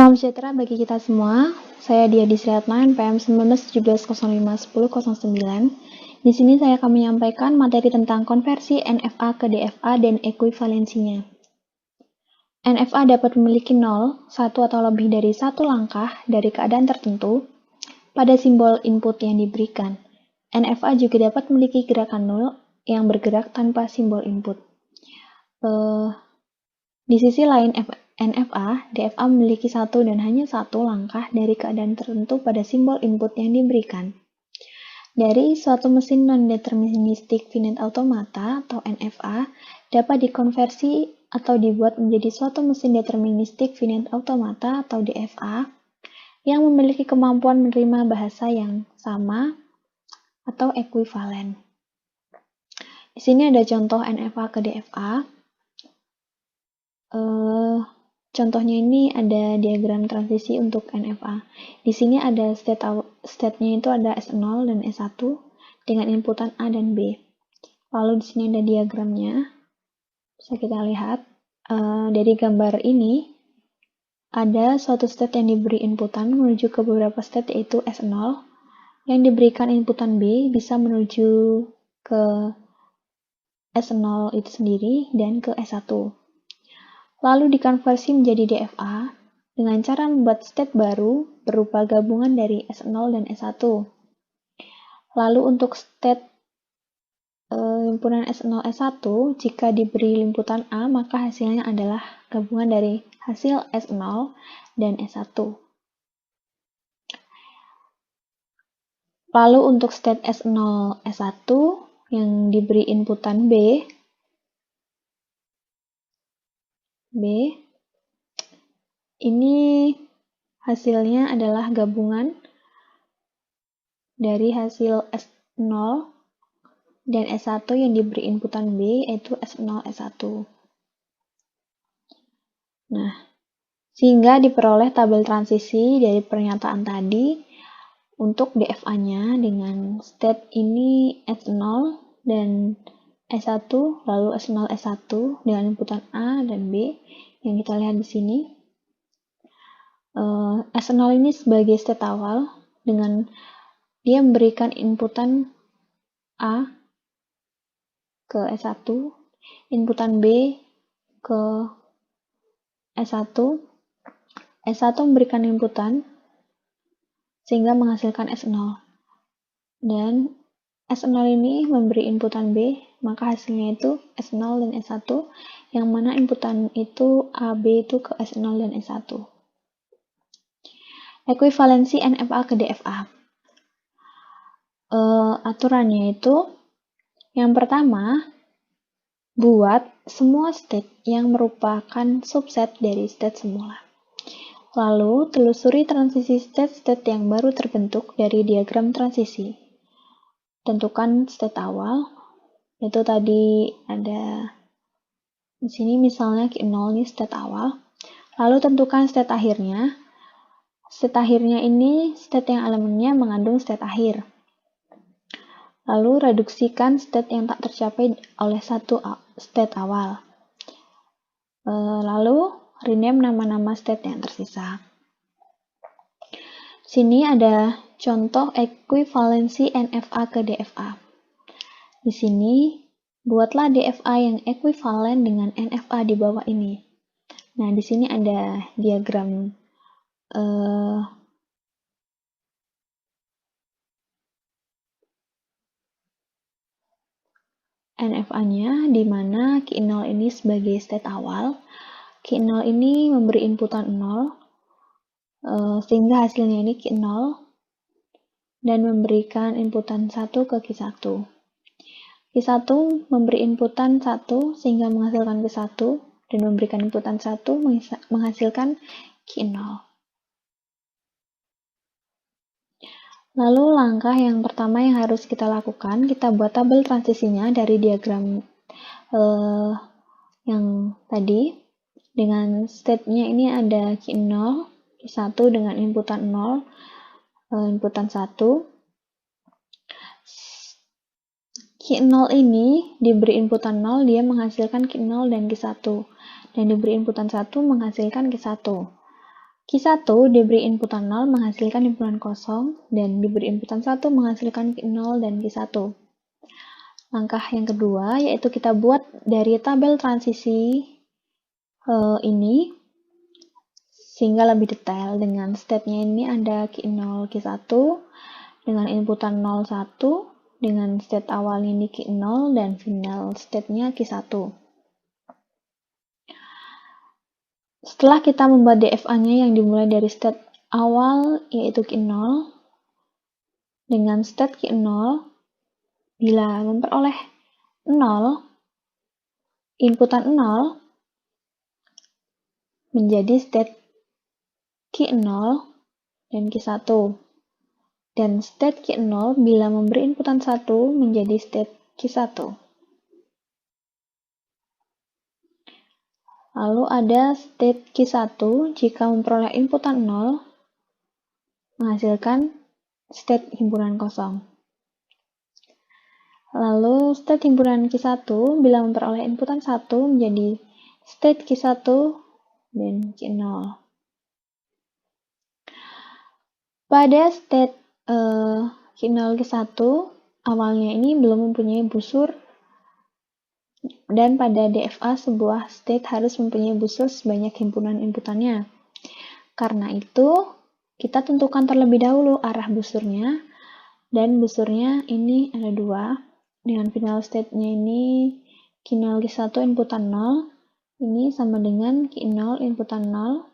Salam sejahtera bagi kita semua. Saya Dia Disriatna, NPM 1917051009. Di sini saya akan menyampaikan materi tentang konversi NFA ke DFA dan ekuivalensinya. NFA dapat memiliki 0, 1 atau lebih dari satu langkah dari keadaan tertentu pada simbol input yang diberikan. NFA juga dapat memiliki gerakan 0 yang bergerak tanpa simbol input. Di sisi lain NFA, DFA memiliki satu dan hanya satu langkah dari keadaan tertentu pada simbol input yang diberikan. Dari suatu mesin non-deterministik finite automata atau NFA dapat dikonversi atau dibuat menjadi suatu mesin deterministik finite automata atau DFA yang memiliki kemampuan menerima bahasa yang sama atau ekuivalen. Di sini ada contoh NFA ke DFA. Contohnya ini ada diagram transisi untuk NFA. Di sini ada state-nya itu ada S0 dan S1 dengan inputan A dan B. Lalu di sini ada diagramnya. Bisa kita lihat. Dari gambar ini ada suatu state yang diberi inputan menuju ke beberapa state yaitu S0 yang diberikan inputan B bisa menuju ke S0 itu sendiri dan ke S1. Lalu dikonversi menjadi DFA dengan cara membuat state baru berupa gabungan dari S0 dan S1. Lalu untuk state himpunan S0 S1, jika diberi limputan A, maka hasilnya adalah gabungan dari hasil S0 dan S1. Lalu untuk state S0 S1 yang diberi inputan B, ini hasilnya adalah gabungan dari hasil S0 dan S1 yang diberi inputan B, yaitu S0 S1. Nah, sehingga diperoleh tabel transisi dari pernyataan tadi untuk DFA-nya dengan state ini S0 dan S1, lalu S0 S1 dengan inputan A dan B yang kita lihat di sini. S0 ini sebagai state awal dengan dia memberikan inputan A ke S1, inputan B ke S1, S1 memberikan inputan sehingga menghasilkan S0. Dan S0 ini memberi inputan B, maka hasilnya itu S0 dan S1, yang mana inputan itu AB itu ke S0 dan S1. Ekuivalensi NFA ke DFA. Aturannya itu, yang pertama, buat semua state yang merupakan subset dari state semula. Lalu, telusuri transisi state-state yang baru terbentuk dari diagram transisi. Tentukan state awal, yaitu tadi ada di sini misalnya Q0 ini state awal. Lalu tentukan state akhirnya. State akhirnya ini state yang elemennya mengandung state akhir. Lalu reduksikan state yang tak tercapai oleh satu state awal. Lalu rename nama-nama state yang tersisa. Sini ada contoh ekuivalensi NFA ke DFA. Di sini, buatlah DFA yang ekuivalen dengan NFA di bawah ini. Nah, di sini ada diagram NFA-nya, di mana Q0 ini sebagai state awal. Q0 ini memberi inputan 0, sehingga hasilnya ini Q0, dan memberikan inputan 1 ke Q1. Q1 memberi inputan 1 sehingga menghasilkan Q1, dan memberikan inputan 1 menghasilkan Q0. Lalu langkah yang pertama yang harus kita lakukan, kita buat tabel transisinya dari diagram yang tadi. Dengan state-nya ini ada Q0, Q1 dengan inputan 0, inputan 1. Q0 ini diberi inputan 0, dia menghasilkan Q0 dan Q1. Dan diberi inputan 1 menghasilkan Q1. Q1 diberi inputan 0 menghasilkan himpunan kosong, dan diberi inputan 1 menghasilkan Q0 dan Q1. Langkah yang kedua yaitu kita buat dari tabel transisi ini sehingga lebih detail. Dengan state-nya ini ada Q0, Q1 dengan inputan 0, 1, dengan state awal ini Q0 dan final state-nya Q1. Setelah kita membuat DFA-nya yang dimulai dari state awal yaitu Q0 dengan state Q0, bila memperoleh 0, inputan 0 menjadi state Q0 dan Q1. Dan state Q0 bila memberi inputan 1 menjadi state Q1. Lalu ada state Q1 jika memperoleh inputan 0 menghasilkan state himpunan kosong. Lalu state himpunan Q1 bila memperoleh inputan 1 menjadi state Q1 dan Q0. Pada state Q0 Q1 awalnya ini belum mempunyai busur, dan pada DFA sebuah state harus mempunyai busur sebanyak himpunan inputannya. Karena itu, kita tentukan terlebih dahulu arah busurnya, dan busurnya ini ada 2, dengan final state-nya ini Q0 Q1 inputan 0, ini sama dengan Q0 inputan 0,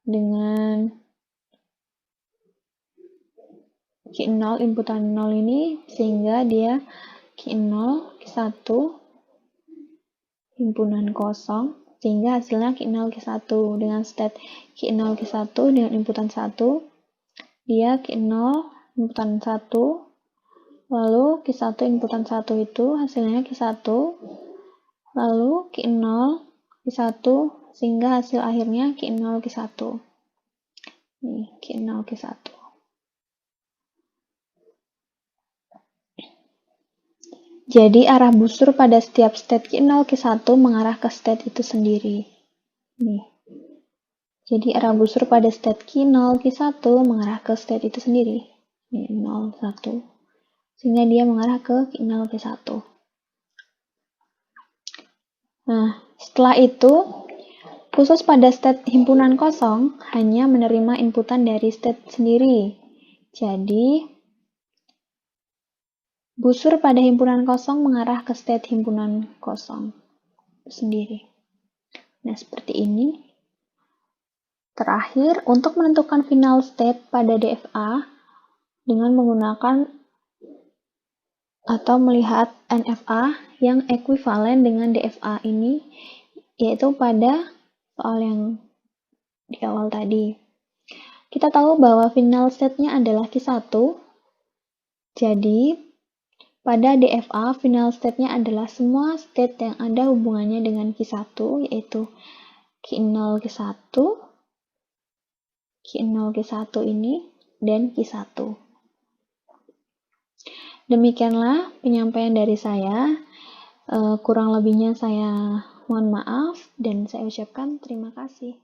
dengan Q0 inputan 0 ini, sehingga dia Q0 Q1 himpunan kosong, sehingga hasilnya Q0 Q1 dengan state Q0 Q1 dengan inputan 1, dia Q0 inputan 1, lalu Q1 inputan 1 itu hasilnya Q1, lalu Q0 Q1, sehingga hasil akhirnya Q0 Q1. Nih, Q0 Q1. Jadi arah busur pada setiap state Q0 Q1 mengarah ke state itu sendiri. Nih. Jadi arah busur pada state Q0 Q1 mengarah ke state itu sendiri. Nih, 0, 1. Sehingga dia mengarah ke Q0 Q1. Nah, setelah itu, khusus pada state himpunan kosong hanya menerima inputan dari state sendiri. Jadi, busur pada himpunan kosong mengarah ke state himpunan kosong sendiri. Nah, seperti ini. Terakhir, untuk menentukan final state pada DFA dengan menggunakan atau melihat NFA yang ekuivalen dengan DFA ini, yaitu pada soal yang di awal tadi. Kita tahu bahwa final state-nya adalah Q1, jadi pada DFA, final state-nya adalah semua state yang ada hubungannya dengan Q1, yaitu Q0 Q1, Q0 Q1 ini, dan Q1. Demikianlah penyampaian dari saya. Kurang lebihnya saya mohon maaf, dan saya ucapkan terima kasih.